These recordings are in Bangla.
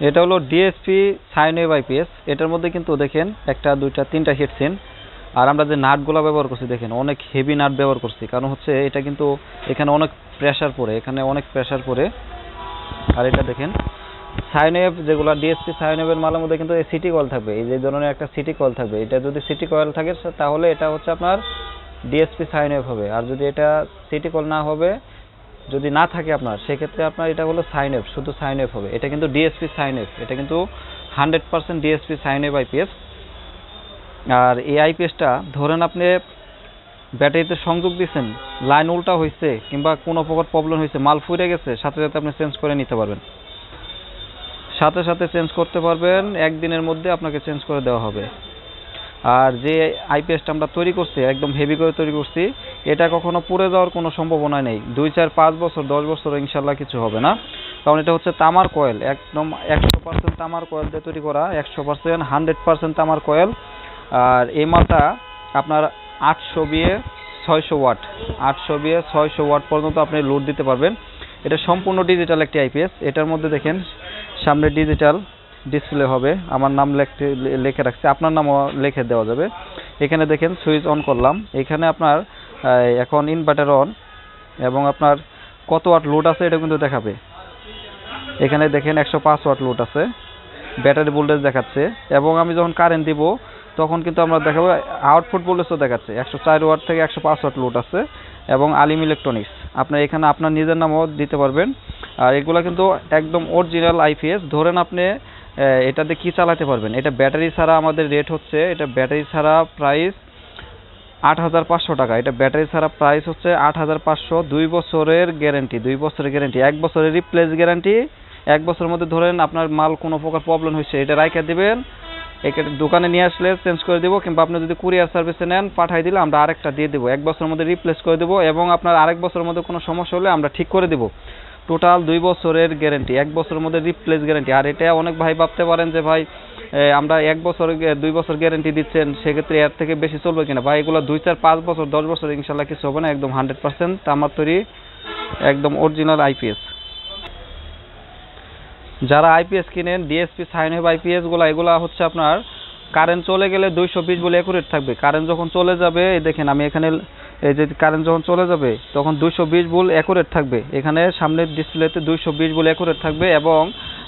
এটা হলো ডিএসপি সাইন ওয়েভ আইপিএস। এটার মধ্যে কিন্তু দেখেন একটা দুইটা তিনটা হিটসিন, আর আমরা যে নাটগুলো ব্যবহার করছি দেখেন অনেক হেভি নাট ব্যবহার করছি, কারণ হচ্ছে এটা কিন্তু এখানে অনেক প্রেসার পড়ে, এখানে অনেক প্রেসার পড়ে। আর এটা দেখেন সাইন ওয়েভ যেগুলো ডিএসপি সাইন ওয়েভের মালের মধ্যে কিন্তু এই সিটি কয়েল থাকবে, এই যে ধরনের একটা সিটি কয়েল থাকবে। এটা যদি সিটি কয়েল থাকে তাহলে এটা হচ্ছে আপনার ডিএসপি সাইন ওয়েভ হবে, আর যদি এটা সিটি কয়েল না হবে, যদি না থাকে আপনার, সেক্ষেত্রে আপনার এটা হলো সাইন ওয়েভ, শুধু সাইন ওয়েভ হবে। এটা কিন্তু ডিএসপি সাইন ওয়েভ, এটা কিন্তু 100% ডিএসপি সাইন ওয়েভ আইপিএস। আর এই আইপিএসটা ধরেন আপনি ব্যাটারিতে সংযোগ দিচ্ছেন, লাইন উল্টা হয়েছে কিংবা কোনো প্রকার প্রবলেম হয়েছে, মাল ফুরে গেছে, সাথে সাথে আপনি চেঞ্জ করে নিতে পারবেন, সাথে সাথে চেঞ্জ করতে পারবেন, একদিনের মধ্যে আপনাকে চেঞ্জ করে দেওয়া হবে। আর যে আইপিএসটা আমরা তৈরি করছি একদম হেভি করে তৈরি করছি, এটা কখনো পুড়ে যাওয়ার কোনো সম্ভাবনা নেই। 2, 4, 5 বছর 10 বছর ইনশাল্লাহ কিছু হবে না, কারণ এটা হচ্ছে তামার কয়েল, একদম 100% তামার কয়েল দিয়ে তৈরি করা, 100% 100% তামার কয়েল। আর এই মালটা আপনার 800 বিয়ে 600 ওয়াট, 800 বিয়ে 600 ওয়াট পর্যন্ত আপনি লোড দিতে পারবেন। এটা সম্পূর্ণ ডিজিটাল একটি আইপিএস। এটার মধ্যে দেখেন সামনে ডিজিটাল ডিসপ্লে হবে, আমার নাম লিখে রাখছি, আপনার নামও লিখে দেওয়া যাবে। এখানে দেখেন সুইচ অন করলাম, এখানে আপনার এখন ইনভার্টার অন এবং আপনার কত ওয়াট লোড আছে এটা কিন্তু দেখাবে। এখানে দেখেন 105 ওয়াট লোড আছে, ব্যাটারি ভোল্টেজ দেখাচ্ছে, এবং আমি যখন কারেন্ট দিব তখন কিন্তু আমরা দেখাবো আউটপুট ভোল্টেজও দেখাচ্ছে। 104 ওয়াট থেকে 105 ওয়াট লোড আছে, এবং আলিম ইলেকট্রনিক্স আপনার এখানে আপনার নিজের নামও দিতে পারবেন। আর এগুলো কিন্তু একদম অরিজিনাল আইপিএস। ধরেন আপনি এটাতে কি চালাতে পারবেন, এটা ব্যাটারি ছাড়া আমাদের রেট হচ্ছে, এটা ব্যাটারি ছাড়া প্রাইস 8,500 টাকা। এটা ব্যাটারি ছাড়া প্রাইস হচ্ছে 8,500। 2 বছরের গ্যারান্টি, 2 বছরের গ্যারান্টি, 1 বছরের রিপ্লেস গ্যারান্টি। 1 বছরের মধ্যে ধরেন আপনার মাল কোনো প্রকার প্রবলেম হয়েছে, এটা রাইখা দিবেন, এটা দোকানে নিয়ে আসলে চেঞ্জ করে দেবো, কিংবা আপনি যদি কুরিয়ার সার্ভিসে নেন পাঠাই দিলে আমরা আরেকটা দিয়ে দেবো, 1 বছরের মধ্যে রিপ্লেস করে দেবো, এবং আপনার আরেক বছরের মধ্যে কোনো সমস্যা হলে আমরা ঠিক করে দেবো। টোটাল 2 বছরের গ্যারান্টি, 1 বছরের মধ্যে রিপ্লেস গ্যারান্টি। আর এটা অনেক ভাই ভাবতে পারেন যে ভাই আমরা 1 বছর 2 বছর গ্যারান্টি দিচ্ছেন, সেক্ষেত্রে এর থেকে বেশি চলবে কিনা। ভাই এগুলো 2, 4, 5 বছর 10 বছর ইনশাল্লাহ কিছু হবে না, একদম 100% তামার তৈরি, একদম অরিজিনাল আইপিএস। যারা আইপিএস কিনেন ডিএসপি সাইন ওয়েভ আইপিএস গুলো, এগুলা হচ্ছে আপনার কারেন্ট চলে গেলে 220 বলে অ্যাকুরেট থাকবে, কারেন্ট যখন চলে যাবে এই দেখেন আমি এখানে এই যে কারেন্ট যখন চলে যাবে তখন 220 ভোল্ট অ্যাকুরেট থাকবে, এখানে সামনের ডিসপ্লেতে 220 ভোল্ট অ্যাকুরেট থাকবে, এবং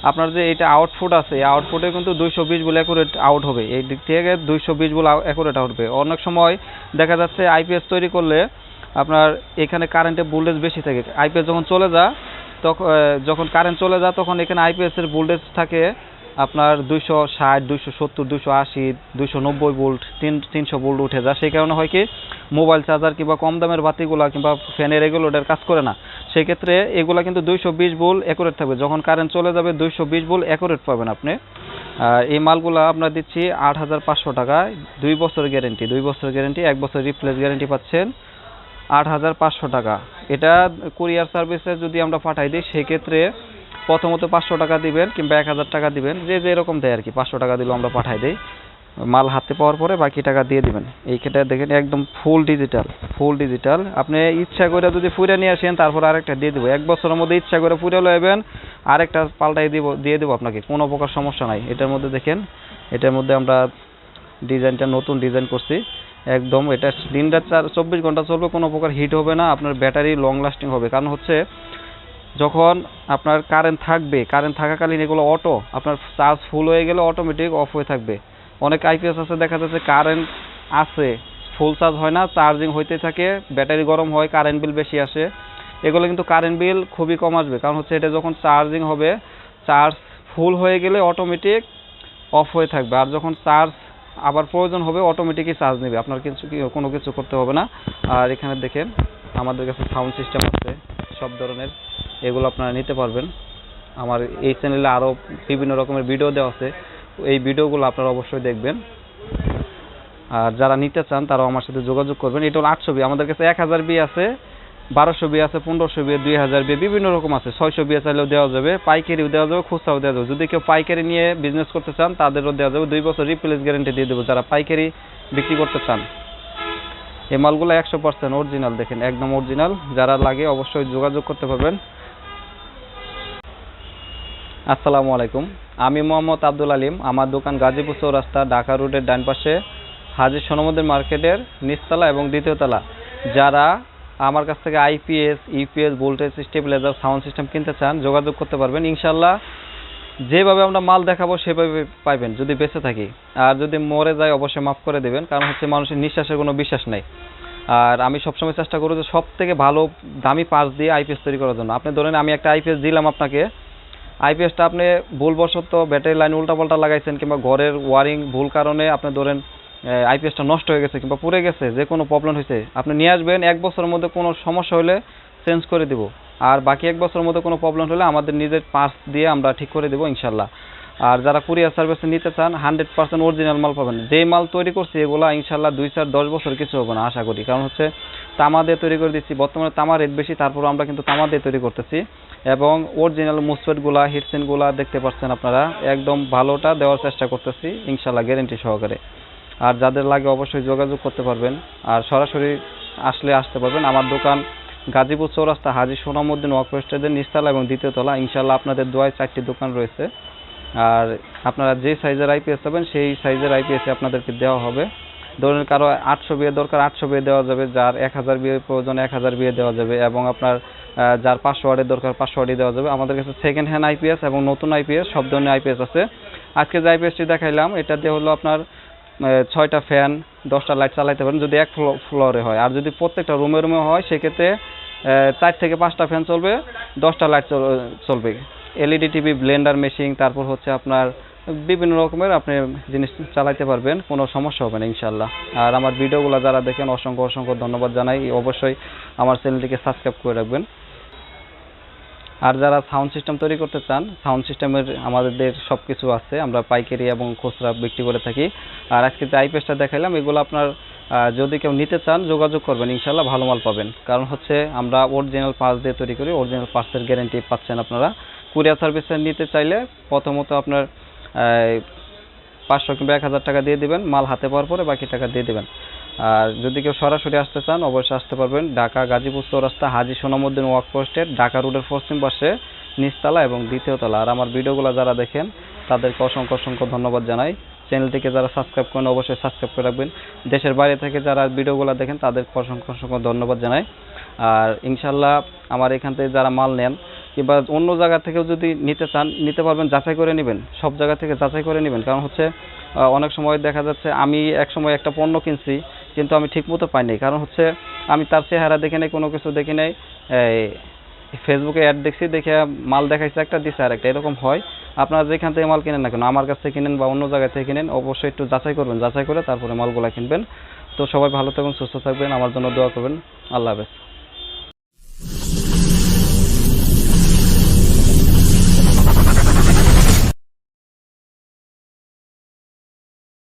আপনার যে এটা আউটপুট আছে এই আউটপুটে কিন্তু 220 ভোল্ট অ্যাকুরেট আউট হবে, এই দিক থেকে 220 ভোল্ট অ্যাকুরেট আউট হবে। অনেক সময় দেখা যাচ্ছে আইপিএস তৈরি করলে আপনার এখানে কারেন্টের ভোল্টেজ বেশি থাকে, আইপিএস যখন চলে যায় তখন যখন কারেন্ট চলে যায় তখন এখানে আইপিএস এর ভোল্টেজ থাকে আপনার 260, 270, 280, 290 ভোল্ট, 300 ভোল্ট উঠে যায়। সেই কারণে হয় কি মোবাইল চার্জার কিংবা কম দামের বাতিগুলা কিংবা ফ্যানের রেগুলেটর কাজ করে না, সেই ক্ষেত্রে এগুলা কিন্তু 220 ভোল্ট অ্যাকুরেট থাকবে। যখন কারেন্ট চলে যাবে 220 ভোল্ট অ্যাকুরেট পাবেন আপনি। এই মালগুলা আমরা দিচ্ছি 8,500 টাকায়, 2 বছরের গ্যারেন্টি, 2 বছরের গ্যারেন্টি, 1 বছর রিপ্লেস গ্যারেন্টি পাচ্ছেন 8,500 টাকা। এটা কুরিয়ার সার্ভিসে যদি আমরা পাঠাই দিই সেক্ষেত্রে প্রথমত 500 টাকা দিবেন কিংবা 1,000 টাকা দিবেন, যে যেরকম দেয় আর কি। 500 টাকা দিলেও আমরা পাঠাই দিই, মাল হাতে পাওয়ার পরে বাকি টাকা দিয়ে দিবেন। এইটা দেখেন একদম ফুল ডিজিটাল, ফুল ডিজিটাল। আপনি ইচ্ছা করে যদি ফুরে নিয়ে আসেন তারপর আরেকটা দিয়ে দেবো, 1 বছরের মধ্যে ইচ্ছা করে ফুরে লইবেন আরেকটা পাল্টাই দিয়ে দেবো আপনাকে, কোনো প্রকার সমস্যা নাই। এটার মধ্যে দেখেন, এটার মধ্যে আমরা ডিজাইনটা নতুন ডিজাইন করছি একদম, এটা দিনরাত 24 ঘন্টা চলবে, কোনো প্রকার হিট হবে না, আপনার ব্যাটারি লং লাস্টিং হবে। কারণ হচ্ছে যখন আপনার কারেন্ট থাকবে, কারেন্ট থাকাকালীন এগুলো অটো আপনার চার্জ ফুল হয়ে গেলে অটোমেটিক অফ হয়ে থাকবে। অনেক আইপিএস আছে দেখা যাচ্ছে কারেন্ট আছে ফুল চার্জ হয় না, চার্জিং হইতে থাকে, ব্যাটারি গরম হয়, কারেন্ট বিল বেশি আসে। এগুলো কিন্তু কারেন্ট বিল খুবই কম আসবে, কারণ হচ্ছে এটা যখন চার্জিং হবে, চার্জ ফুল হয়ে গেলে অটোমেটিক অফ হয়ে থাকবে, আর যখন চার্জ আবার প্রয়োজন হবে অটোমেটিকই চার্জ নেবে, আপনার কোনো কিছু করতে হবে না। আর এখানে দেখেন আমাদের কাছে সাউন্ড সিস্টেম আছে সব ধরনের, এগুলো আপনারা নিতে পারবেন। আমার এই চ্যানেলে আরও বিভিন্ন রকমের ভিডিও দেওয়া আছে, এই ভিডিওগুলো আপনারা অবশ্যই দেখবেন। আর যারা নিতে চান তারাও আমার সাথে যোগাযোগ করবেন। এটা হলো 800 বি, আমাদের কাছে 1000 বি আছে, 1200 বি আছে, 1500 বি, 2000 বি, বিভিন্ন রকম আছে। 600 বি চাইলেও দেওয়া যাবে, পাইকারিও দেওয়া যাবে, খুচরাও দেওয়া যাবে। যদি কেউ পাইকারি নিয়ে বিজনেস করতে চান তাদেরও দেওয়া যাবে, 2 বছর রিপ্লেস গ্যারেন্টি দিয়ে দেবো যারা পাইকারি বিক্রি করতে চান। এই মালগুলো 100% অরিজিনাল, দেখেন একদম অরিজিনাল। যারা লাগে অবশ্যই যোগাযোগ করতে পারবেন। আসসালামু আলাইকুম। আমি মোহাম্মদ আব্দুল আলিম। আমার দোকান গাজীপুর চৌরাস্তা, ঢাকা রোডের ডান পাশে, হাজী সোনামুদ্দিন মার্কেটের নিচতলা এবং দ্বিতীয় তলা। যারা আমার কাছ থেকে IPS, UPS, voltage stabiliser, sound system কিনতে চান যোগাযোগ করতে পারবেন। ইনশাল্লাহ যেভাবে আমরা মাল দেখাবো সেভাবে পাইবেন যদি বেঁচে থাকি। আর যদি মরে যায় অবশ্যই মাফ করে দেবেন, কারণ হচ্ছে মানুষের নিঃশ্বাসের কোনো বিশ্বাস নেই। আর আমি সবসময় চেষ্টা করি যে সব থেকে ভালো দামি পার্টস দিয়ে আইপিএস তৈরি করার জন্য। আপনি ধরেন আমি একটা আইপিএস দিলাম আপনাকে, আইপিএসটা আপনি ভুলবশত ব্যাটারি লাইন উল্টাপাল্টা লাগাইছেন কিংবা ঘরের ওয়ারিং ভুল কারণে আপনি ধরেন আইপিএসটা নষ্ট হয়ে গেছে কিংবা পুড়ে গেছে, যে কোনো প্রবলেম হয়েছে, আপনি নিয়ে আসবেন। 1 বছরের মধ্যে কোনো সমস্যা হলে চেঞ্জ করে দিব। আর বাকি 1 বছরের মধ্যে কোনো প্রবলেম হলে আমাদের নিজের পার্টস দিয়ে আমরা ঠিক করে দেবো ইনশাল্লাহ। আর যারা কুরিয়ার সার্ভিসে নিতে চান 100% অরিজিনাল মাল পাবেন। যেই মাল তৈরি করছি এগুলো ইনশাল্লাহ 2, 4, 10 বছর কিছু হবে না আশা করি। কারণ হচ্ছে তামা দিয়ে তৈরি করে দিচ্ছি। বর্তমানে তামা রেট বেশি, তারপর আমরা কিন্তু তামা দিয়ে তৈরি করতেছি। এবং অরিজিনাল মুসফেটগুলা, হিটসিনগুলা দেখতে পাচ্ছেন আপনারা, একদম ভালোটা দেওয়ার চেষ্টা করতেছি ইনশাল্লাহ, গ্যারেন্টি সহকারে। আর যাদের লাগে অবশ্যই যোগাযোগ করতে পারবেন। আর সরাসরি আসতে পারবেন। আমার দোকান গাজীপুর চৌরাস্তা, হাজী সোনামুদ্দিন ওয়াকফেস্টের নিচতলা এবং দ্বিতীয় তলা। ইনশাল্লাহ আপনাদের দোয়ায় 4টি দোকান রয়েছে। আর আপনারা যে সাইজের আইপিএস পাবেন সেই সাইজের আইপিএস আপনাদেরকে দেওয়া হবে। ধরুন কারো 800 বিয়ে দরকার 800 বিয়ে দেওয়া যাবে, যার 1000 বিয়ে প্রয়োজন 1000 বিয়ে দেওয়া যাবে, এবং আপনার যার 500 ওয়াটের দরকার 500 ওয়াটই দেওয়া যাবে। আমাদের কাছে সেকেন্ড হ্যান্ড আইপিএস এবং নতুন আইপিএস সব ধরনের আইপিএস আছে। আজকে যে আইপিএসটি দেখাইলাম এটা দিয়ে হলো আপনার 6টা ফ্যান, 10টা লাইট চালাইতে পারেন যদি এক ফ্লোরে হয়। আর যদি প্রত্যেকটা রুমে রুমে হয় সেক্ষেত্রে 4 থেকে 5টা ফ্যান চলবে, 10টা লাইট চলবে। এলইডি টিভি, ব্লেন্ডার মেশিন, তারপর হচ্ছে আপনার বিভিন্ন রকমের আপনি জিনিস চালাইতে পারবেন, কোনো সমস্যা হবে না ইনশাল্লাহ। আর আমার ভিডিওগুলো যারা দেখেন অসংখ্য অসংখ্য ধন্যবাদ জানাই। অবশ্যই আমার চ্যানেলটিকে সাবস্ক্রাইব করে রাখবেন। আর যারা সাউন্ড সিস্টেম তৈরি করতে চান, সাউন্ড সিস্টেমের আমাদের সব কিছু আছে, আমরা পাইকারি এবং খুচরা বিক্রি করে থাকি। আর আজকে যে আইপিএসটা দেখাইলাম এগুলো আপনার যদি কেউ নিতে চান যোগাযোগ করবেন, ইনশাল্লাহ ভালো মাল পাবেন। কারণ হচ্ছে আমরা অরিজিনাল পার্টস দিয়ে তৈরি করি, অরিজিনাল পার্টসের গ্যারেন্টি পাচ্ছেন আপনারা। কুরিয়ার সার্ভিসে নিতে চাইলে প্রথমত আপনার 500 কিংবা 1000 টাকা দিয়ে দিবেন, মাল হাতে পাওয়ার পরে বাকি টাকা দিয়ে দিবেন। আর যদি কেউ সরাসরি আসতে চান অবশ্যই আসতে পারবেন। ঢাকা গাজীপুর চৌরাস্তা, হাজী সোনামুদ্দিন ওয়াকফেস্টের ঢাকা রোডের পশ্চিম পাশে, নিচতলা এবং দ্বিতীয় তলা। আর আমার ভিডিওগুলো যারা দেখেন তাদেরকে অসংখ্য অসংখ্য ধন্যবাদ জানাই। চ্যানেলটিকে যারা সাবস্ক্রাইব করেন অবশ্যই সাবস্ক্রাইব করে রাখবেন। দেশের বাইরে থেকে যারা ভিডিওগুলো দেখেন তাদেরকে অসংখ্য অসংখ্য ধন্যবাদ জানাই। আর ইনশাল্লাহ আমার এখান থেকে যারা মাল নেন কিংবা অন্য জায়গা থেকেও যদি নিতে চান নিতে পারবেন, যাচাই করে নেবেন, সব জায়গা থেকে যাচাই করে নেবেন। কারণ হচ্ছে অনেক সময় দেখা যাচ্ছে আমি এক সময় একটা পণ্য কিনছি কিন্তু আমি ঠিকমতো পাইনি, কারণ হচ্ছে আমি তার চেহারা দেখে নাই, কোনো কিছু দেখে নাই, ফেসবুকে অ্যাড দেখছি, দেখে মাল দেখাইছে একটা, দিছে আর একটা, এরকম হয়। আপনারা যেখান থেকে মাল কিনেন না কেন, আমার কাছ থেকে কিনেন বা অন্য জায়গা থেকে কিনেন, অবশ্যই একটু যাচাই করবেন, যাচাই করে তারপরে মালগুলো কিনবেন। তো সবাই ভালো থাকবেন, সুস্থ থাকবেন, আমার জন্য দোয়া করবেন। আল্লাহ হাফেজ।